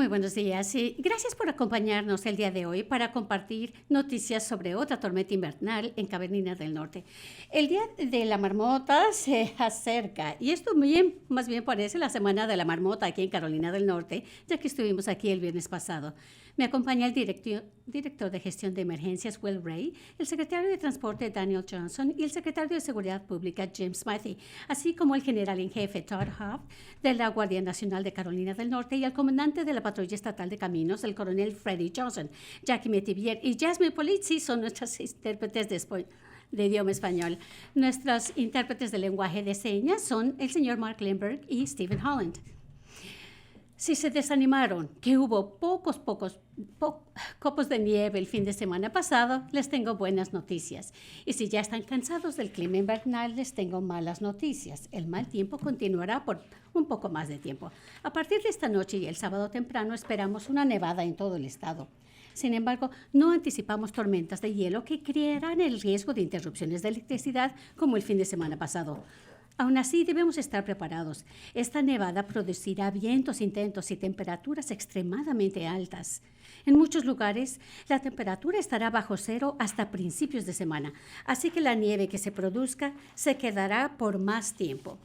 Muy buenos días y gracias por acompañarnos el día de hoy para compartir noticias sobre otra tormenta invernal en Carolina del Norte. El día de la marmota se acerca y esto más bien parece la semana de la marmota aquí en Carolina del Norte, ya que estuvimos aquí el viernes pasado. Me acompaña el director de gestión de emergencias Will Ray, el secretario de transporte Daniel Johnson y el secretario de seguridad pública Jim Smythe, así como el general en jefe Todd Huff de la Guardia Nacional de Carolina del Norte y el comandante de la Patrulla Estatal de Caminos, el coronel Freddie Johnson. Jackie Metivier y Jasmine Polizzi son nuestras intérpretes de idioma español. Nuestros intérpretes de lenguaje de señas son el señor Mark Lindbergh y Stephen Holland. Si se desanimaron que hubo copos de nieve el fin de semana pasado, les tengo buenas noticias. Y si ya están cansados del clima invernal, les tengo malas noticias. El mal tiempo continuará por un poco más de tiempo. A partir de esta noche y el sábado temprano esperamos una nevada en todo el estado. Sin embargo, no anticipamos tormentas de hielo que crearán el riesgo de interrupciones de electricidad como el fin de semana pasado. Aún así, debemos estar preparados. Esta nevada producirá vientos intensos y temperaturas extremadamente altas. En muchos lugares, la temperatura estará bajo cero hasta principios de semana, así que la nieve que se produzca se quedará por más tiempo.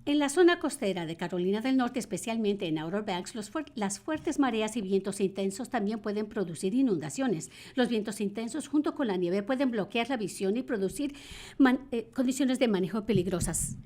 En la zona costera de Carolina del Norte, especialmente en Outer Banks, las fuertes mareas y vientos intensos también pueden producir inundaciones. Los vientos intensos junto con la nieve pueden bloquear la visión y producir condiciones de manejo peligrosas.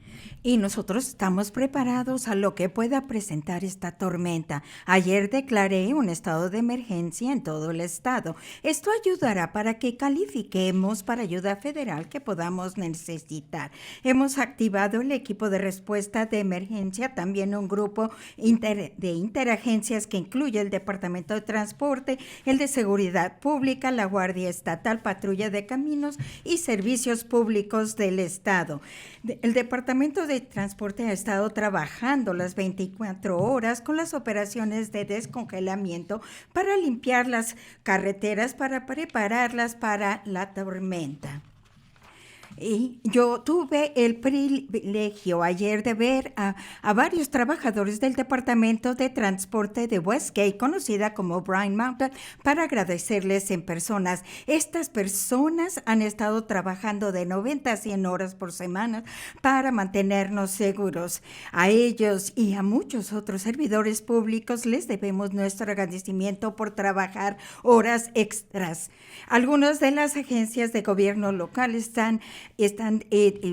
Y nosotros estamos preparados a lo que pueda presentar esta tormenta. Ayer declaré un estado de emergencia en todo el estado. Esto ayudará para que califiquemos para ayuda federal que podamos necesitar. Hemos activado el equipo de respuesta de emergencia, también un grupo de interagencias que incluye el Departamento de Transporte, el de Seguridad Pública, la Guardia Estatal, Patrulla de Caminos y Servicios Públicos del Estado. El Departamento de Transporte ha estado trabajando las 24 horas con las operaciones de descongelamiento para limpiar las carreteras, para prepararlas para la tormenta. Y yo tuve el privilegio ayer de ver a varios trabajadores del Departamento de Transporte de Westgate, conocida como Bryan Mountain, para agradecerles en personas. Estas personas han estado trabajando de 90 a 100 horas por semana para mantenernos seguros. A ellos y a muchos otros servidores públicos les debemos nuestro agradecimiento por trabajar horas extras. Algunas de las agencias de gobierno local están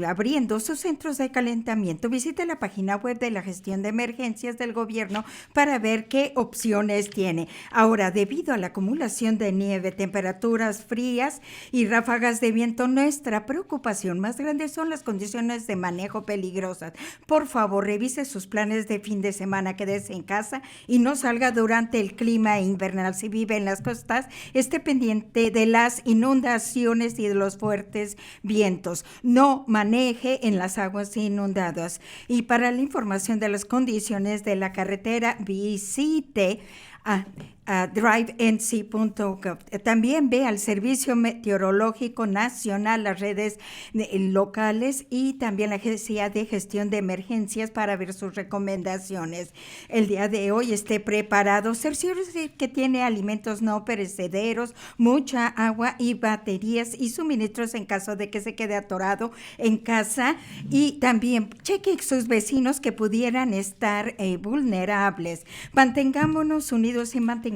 abriendo sus centros de calentamiento. Visite la página web de la gestión de emergencias del gobierno para ver qué opciones tiene. Ahora, debido a la acumulación de nieve, temperaturas frías y ráfagas de viento, nuestra preocupación más grande son las condiciones de manejo peligrosas. Por favor, revise sus planes de fin de semana, quédese en casa y no salga durante el clima invernal. Si vive en las costas, esté pendiente de las inundaciones y de los fuertes vientos. No maneje en las aguas inundadas. Y para la información de las condiciones de la carretera, visite a drivenc.gov. También ve al Servicio Meteorológico Nacional, las redes locales y también la Agencia de Gestión de Emergencias para ver sus recomendaciones. El día de hoy esté preparado. Cerciórese que tiene alimentos no perecederos, mucha agua y baterías y suministros en caso de que se quede atorado en casa. Y también cheque sus vecinos que pudieran estar vulnerables. Mantengámonos unidos y mantengámonos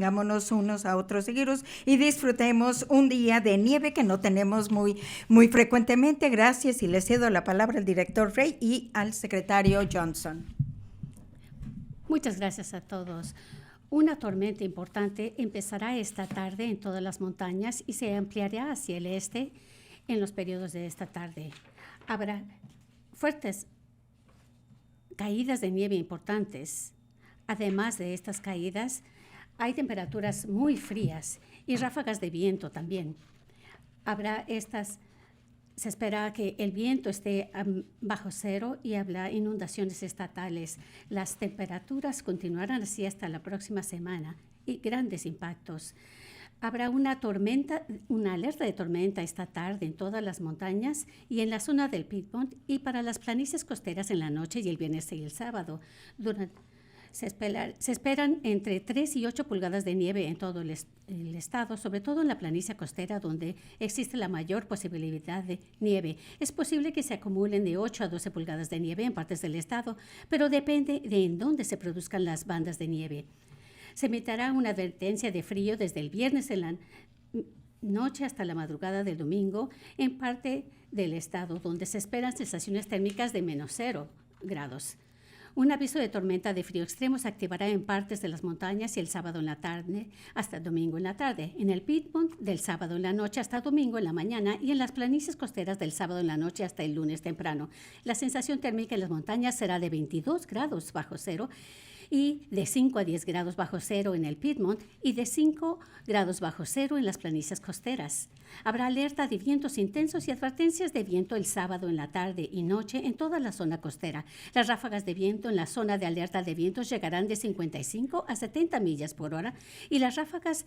unos a otros seguros y disfrutemos un día de nieve que no tenemos muy frecuentemente. Gracias, y le cedo la palabra al director Ray y al secretario Johnson. Muchas gracias a todos. Una tormenta importante empezará esta tarde en todas las montañas y se ampliará hacia el este en los periodos de esta tarde. Habrá fuertes caídas de nieve importantes. Además de estas caídas, hay temperaturas muy frías y ráfagas de viento también. Se espera que el viento esté bajo cero y habrá inundaciones estatales. Las temperaturas continuarán así hasta la próxima semana y grandes impactos. Habrá una alerta de tormenta esta tarde en todas las montañas y en la zona del Piedmont y para las planicies costeras en la noche y el viernes y el sábado. Se esperan entre 3 y 8 pulgadas de nieve en todo el estado, sobre todo en la planicie costera donde existe la mayor posibilidad de nieve. Es posible que se acumulen de 8 a 12 pulgadas de nieve en partes del estado, pero depende de en dónde se produzcan las bandas de nieve. Se emitirá una advertencia de frío desde el viernes en la noche hasta la madrugada del domingo en parte del estado, donde se esperan sensaciones térmicas de -0 grados. Un aviso de tormenta de frío extremo se activará en partes de las montañas y el sábado en la tarde hasta domingo en la tarde, en el Piedmont del sábado en la noche hasta domingo en la mañana y en las planicies costeras del sábado en la noche hasta el lunes temprano. La sensación térmica en las montañas será de 22 grados bajo cero y de 5 a 10 grados bajo cero en el Piedmont y de 5 grados bajo cero en las planicies costeras. Habrá alerta de vientos intensos y advertencias de viento el sábado en la tarde y noche en toda la zona costera. Las ráfagas de viento en la zona de alerta de vientos llegarán de 55 a 70 millas por hora y las ráfagas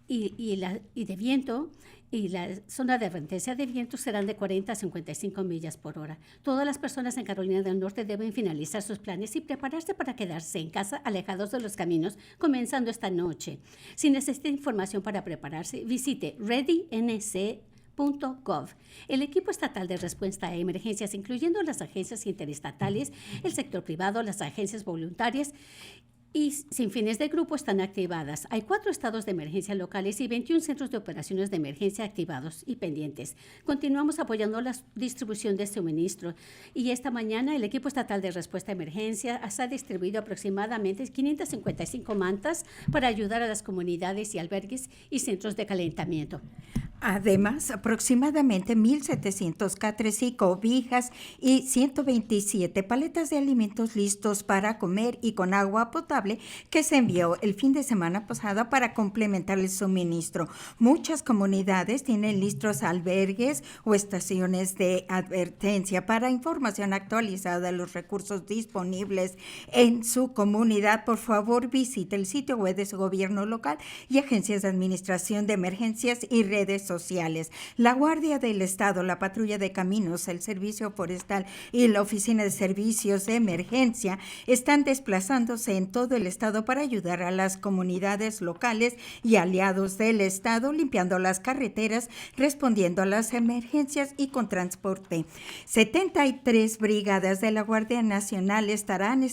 de viento y la zona de advertencia de viento serán de 40 a 55 millas por hora. Todas las personas en Carolina del Norte deben finalizar sus planes y prepararse para quedarse en casa alejados de los caminos comenzando esta noche. Si necesita información para prepararse, visite readync.gov. El equipo estatal de respuesta a emergencias, incluyendo las agencias interestatales, el sector privado, las agencias voluntarias y sin fines de grupo están activadas. Hay 4 estados de emergencia locales y 21 centros de operaciones de emergencia activados y pendientes. Continuamos apoyando la distribución de suministro y esta mañana el equipo estatal de respuesta a emergencia ha distribuido aproximadamente 555 mantas para ayudar a las comunidades y albergues y centros de calentamiento. Además, aproximadamente 1,700 catres y cobijas y 127 paletas de alimentos listos para comer y con agua potable que se envió el fin de semana pasado para complementar el suministro. Muchas comunidades tienen listos albergues o estaciones de advertencia para información actualizada de los recursos disponibles en su comunidad. Por favor, visite el sitio web de su gobierno local y agencias de administración de emergencias y redes sociales. La Guardia del Estado, la Patrulla de Caminos, el Servicio Forestal y la Oficina de Servicios de Emergencia están desplazándose en todo el estado para ayudar a las comunidades locales y aliados del estado, limpiando las carreteras, respondiendo a las emergencias y con transporte. 73 brigadas de la Guardia Nacional estarán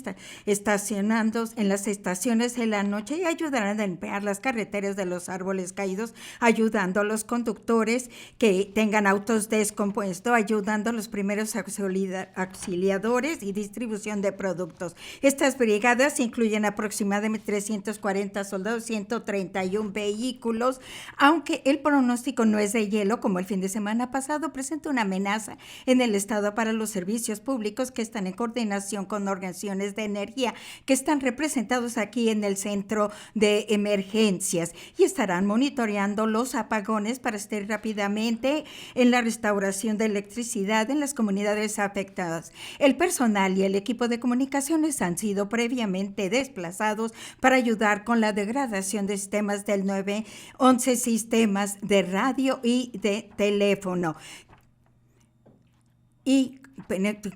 estacionando en las estaciones en la noche y ayudarán a limpiar las carreteras de los árboles caídos, ayudando a los conductores que tengan autos descompuestos, ayudando a los primeros auxiliadores y distribución de productos. Estas brigadas incluyen aproximadamente 340 soldados, 131 vehículos, aunque el pronóstico no es de hielo, como el fin de semana pasado, presenta una amenaza en el estado para los servicios públicos que están en coordinación con organizaciones de energía que están representados aquí en el centro de emergencias y estarán monitoreando los apagones para estar rápidamente en la restauración de electricidad en las comunidades afectadas. El personal y el equipo de comunicaciones han sido previamente desplazados para ayudar con la degradación de sistemas del 911, sistemas de radio y de teléfono. Y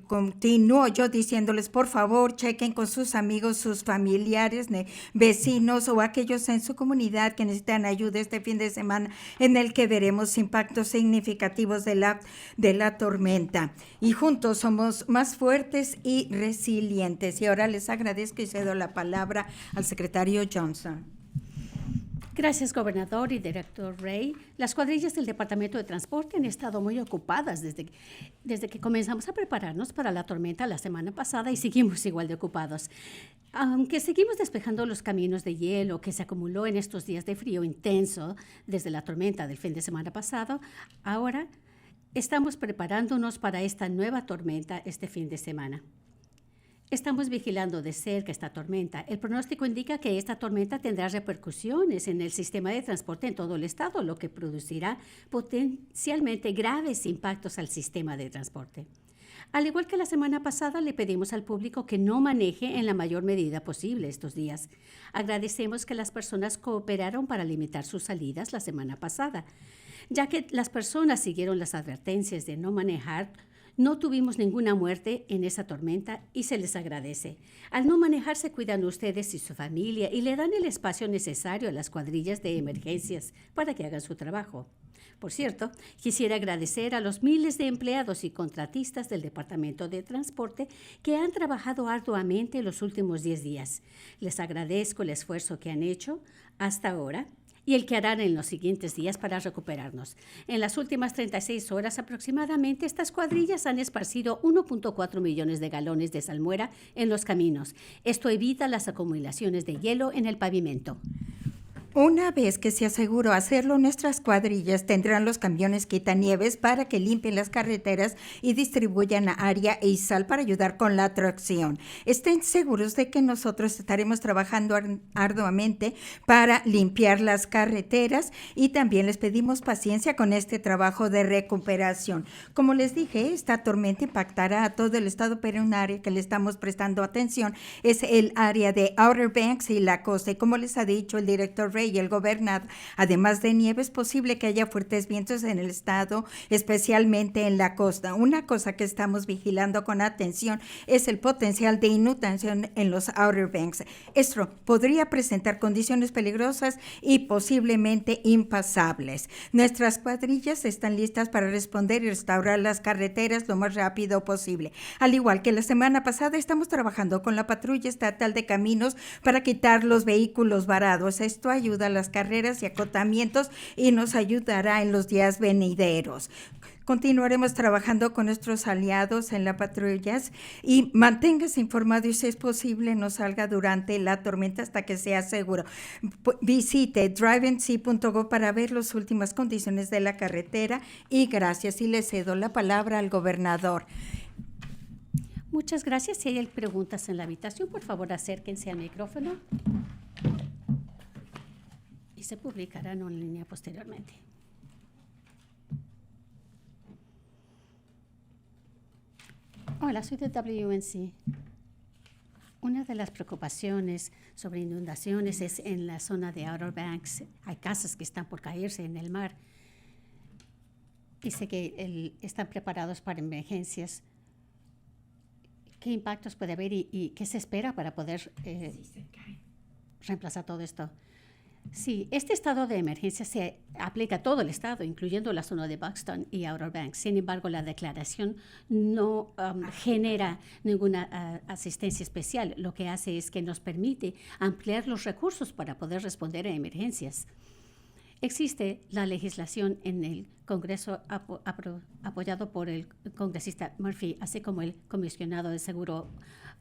continúo yo diciéndoles, por favor, chequen con sus amigos, sus familiares, vecinos o aquellos en su comunidad que necesitan ayuda este fin de semana en el que veremos impactos significativos de la tormenta. Y juntos somos más fuertes y resilientes. Y ahora les agradezco y cedo la palabra al secretario Johnson. Gracias, gobernador y director Ray. Las cuadrillas del Departamento de Transporte han estado muy ocupadas desde que comenzamos a prepararnos para la tormenta la semana pasada y seguimos igual de ocupados. Aunque seguimos despejando los caminos de hielo que se acumuló en estos días de frío intenso desde la tormenta del fin de semana pasado, ahora estamos preparándonos para esta nueva tormenta este fin de semana. Estamos vigilando de cerca esta tormenta. El pronóstico indica que esta tormenta tendrá repercusiones en el sistema de transporte en todo el estado, lo que producirá potencialmente graves impactos al sistema de transporte. Al igual que la semana pasada, le pedimos al público que no maneje en la mayor medida posible estos días. Agradecemos que las personas cooperaron para limitar sus salidas la semana pasada. Ya que las personas siguieron las advertencias de no manejar, No tuvimos ninguna muerte en esa tormenta y se les agradece. Al no manejarse, cuidan ustedes y su familia y le dan el espacio necesario a las cuadrillas de emergencias para que hagan su trabajo. Por cierto, quisiera agradecer a los miles de empleados y contratistas del Departamento de Transporte que han trabajado arduamente los últimos 10 días. Les agradezco el esfuerzo que han hecho hasta ahora y el que harán en los siguientes días para recuperarnos. En las últimas 36 horas aproximadamente, estas cuadrillas han esparcido 1.4 millones de galones de salmuera en los caminos. Esto evita las acumulaciones de hielo en el pavimento. Una vez que se aseguró hacerlo, nuestras cuadrillas tendrán los camiones quitanieves para que limpien las carreteras y distribuyan área y sal para ayudar con la tracción. Estén seguros de que nosotros estaremos trabajando arduamente para limpiar las carreteras y también les pedimos paciencia con este trabajo de recuperación. Como les dije, esta tormenta impactará a todo el estado, pero un área que le estamos prestando atención es el área de Outer Banks y la costa. Y como les ha dicho el director y el gobernador, además de nieve, es posible que haya fuertes vientos en el estado, especialmente en la costa. Una cosa que estamos vigilando con atención es el potencial de inundación en los Outer Banks. Esto podría presentar condiciones peligrosas y posiblemente impasables. Nuestras cuadrillas están listas para responder y restaurar las carreteras lo más rápido posible. Al igual que la semana pasada, estamos trabajando con la patrulla estatal de caminos para quitar los vehículos varados. Esto ayuda a las carreras y acotamientos y nos ayudará en los días venideros. Continuaremos trabajando con nuestros aliados en las patrullas y manténgase informado y si es posible no salga durante la tormenta hasta que sea seguro. Visite drivenc.gov para ver las últimas condiciones de la carretera y gracias, y le cedo la palabra al gobernador. Muchas gracias. Si hay preguntas en la habitación, por favor acérquense al micrófono y se publicarán en línea posteriormente. Hola, soy de WNC. Una de las preocupaciones sobre inundaciones es en la zona de Outer Banks. Hay casas que están por caerse en el mar. Dice que están preparados para emergencias. ¿Qué impactos puede haber y qué se espera para poder reemplazar todo esto? Sí, este estado de emergencia se aplica a todo el estado, incluyendo la zona de Buxton y Outer Banks. Sin embargo, la declaración no genera ninguna asistencia especial. Lo que hace es que nos permite ampliar los recursos para poder responder a emergencias. Existe la legislación en el Congreso apoyado por el congresista Murphy, así como el comisionado de seguro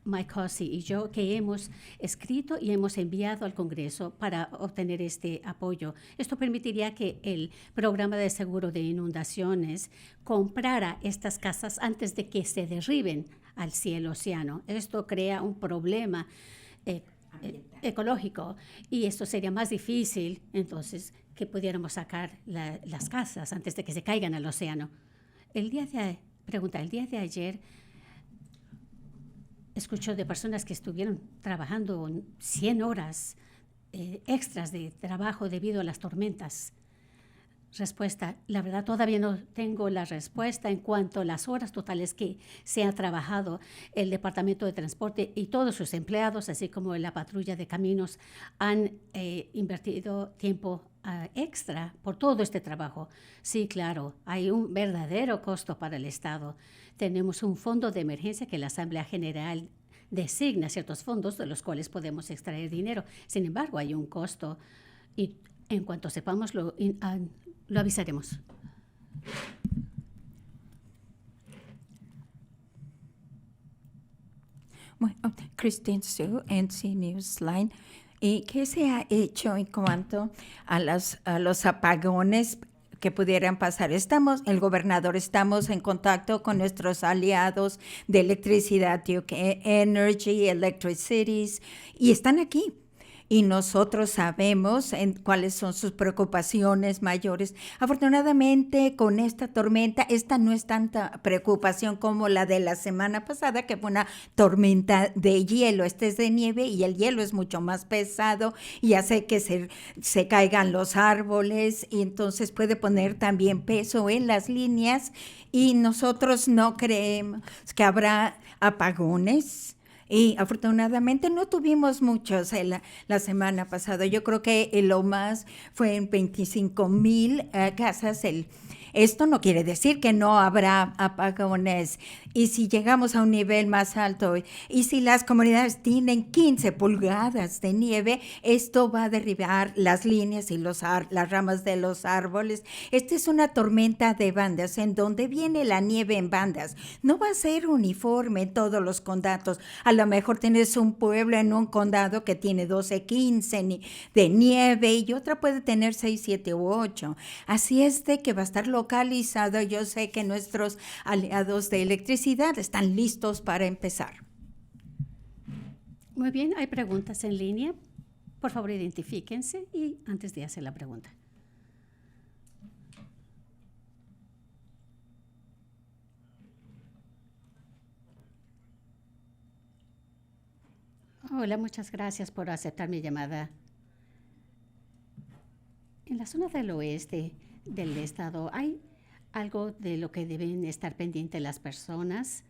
Mike Hussey y yo, que hemos escrito y hemos enviado al Congreso para obtener este apoyo. Esto permitiría que el programa de seguro de inundaciones comprara estas casas antes de que se derriben al cielo océano. Esto crea un problema ecológico y esto sería más difícil, entonces, que pudiéramos sacar las casas antes de que se caigan al océano. El día de ayer escucho de personas que estuvieron trabajando 100 horas extras de trabajo debido a las tormentas. Respuesta, la verdad todavía no tengo la respuesta en cuanto a las horas totales que se ha trabajado. El Departamento de Transporte y todos sus empleados, así como la patrulla de caminos, han invertido tiempo extra por todo este trabajo. Sí, claro, hay un verdadero costo para el Estado. Tenemos un fondo de emergencia que la Asamblea General designa ciertos fondos de los cuales podemos extraer dinero. Sin embargo, hay un costo y en cuanto sepamos lo avisaremos. Bueno, Christine Sue, NC Newsline. ¿Y qué se ha hecho en cuanto a los apagones que pudieran pasar? El gobernador, estamos en contacto con nuestros aliados de electricidad, Duke Energy, Electric Cities, y están aquí. y nosotros sabemos cuáles son sus preocupaciones mayores. Afortunadamente, con esta tormenta, esta no es tanta preocupación como la de la semana pasada, que fue una tormenta de hielo. Este es de nieve y el hielo es mucho más pesado y hace que se caigan los árboles y entonces puede poner también peso en las líneas y nosotros no creemos que habrá apagones. Y afortunadamente no tuvimos muchos la semana pasada. Yo creo que lo más fue en 25,000 casas. Esto no quiere decir que no habrá apagones. Y si llegamos a un nivel más alto y si las comunidades tienen 15 pulgadas de nieve, esto va a derribar las líneas y las ramas de los árboles. Esta es una tormenta de bandas en donde viene la nieve en bandas. No va a ser uniforme en todos los condados. A lo mejor tienes un pueblo en un condado que tiene 12, 15 de nieve y otra puede tener 6, 7 u 8. Así es de que va a estar localizado. Yo sé que nuestros aliados de electricidad están listos para empezar. Muy bien, hay preguntas en línea. Por favor, identifíquense y antes de hacer la pregunta. Hola, muchas gracias por aceptar mi llamada. En la zona del oeste del estado, ¿hay algo de lo que deben estar pendientes las personas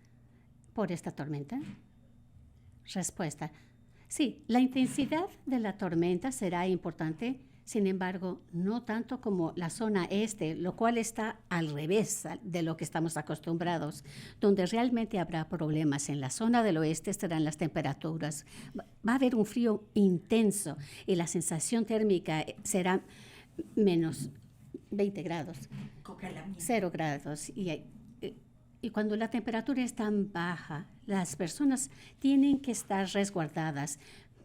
por esta tormenta? Respuesta. Sí, la intensidad de la tormenta será importante, sin embargo, no tanto como la zona este, lo cual está al revés de lo que estamos acostumbrados. Donde realmente habrá problemas en la zona del oeste serán las temperaturas. Va a haber un frío intenso y la sensación térmica será menos 20 grados, 0 grados. Y cuando la temperatura es tan baja, las personas tienen que estar resguardadas,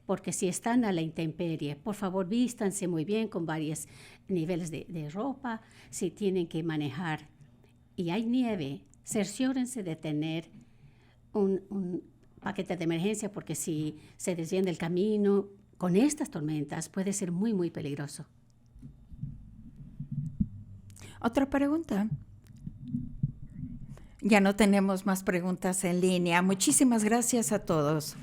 porque si están a la intemperie, por favor, vístanse muy bien con varios niveles de ropa. Si tienen que manejar y hay nieve, cerciórense de tener un paquete de emergencia, porque si se desvían del camino, con estas tormentas puede ser muy, muy peligroso. ¿Otra pregunta? Ya no tenemos más preguntas en línea. Muchísimas gracias a todos.